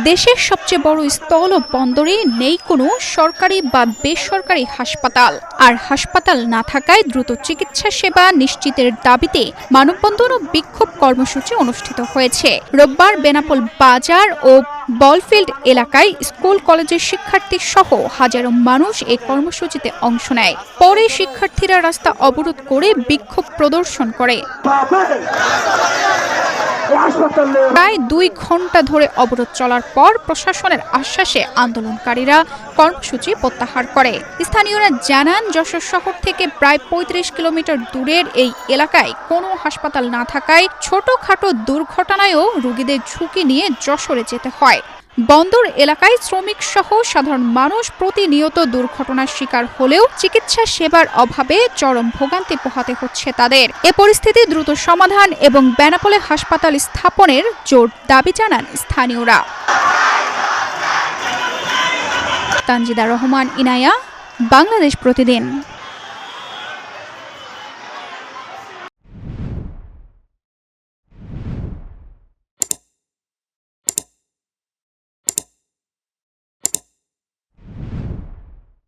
দেশের সবচেয়ে বড় স্থল বন্দরে নেই কোনো সরকারি বা বেসরকারি হাসপাতাল, আর হাসপাতাল না থাকায় দ্রুত চিকিৎসা সেবা নিশ্চিতের দাবিতে মানববন্ধন ও বিক্ষোভ কর্মসূচি অনুষ্ঠিত হয়েছে। রোববার বেনাপোল বাজার ও বলফিল্ড এলাকায় স্কুল কলেজের শিক্ষার্থী সহ হাজারো মানুষ এই কর্মসূচিতে অংশ নেয়। পরে শিক্ষার্থীরা রাস্তা অবরোধ করে বিক্ষোভ প্রদর্শন করে। প্রায় ২ ঘন্টা ধরে অবরোধ চলার পর প্রশাসনের আশ্বাসে আন্দোলনকারীরা কর্মসূচি প্রত্যাহার করে। স্থানীয়রা জানান, যশোর শহর থেকে প্রায় ৩৫ কিলোমিটার দূরের এই এলাকায় কোনো হাসপাতাল না থাকায় ছোটখাটো দুর্ঘটনায়ও রোগীদের ঝুঁকি নিয়ে যশোরে যেতে হয়। বন্দর এলাকায় শ্রমিক সহ সাধারণ মানুষ প্রতিনিয়ত দুর্ঘটনার শিকার হলেও চিকিৎসা সেবার অভাবে চরম ভোগান্তি পোহাতে হচ্ছে তাদের। এ পরিস্থিতি দ্রুত সমাধান এবং বেনাপোলে হাসপাতাল স্থাপনের জোর দাবি জানান স্থানীয়রা। তানজিদা রহমান, ইনায়া, বাংলাদেশ প্রতিদিন।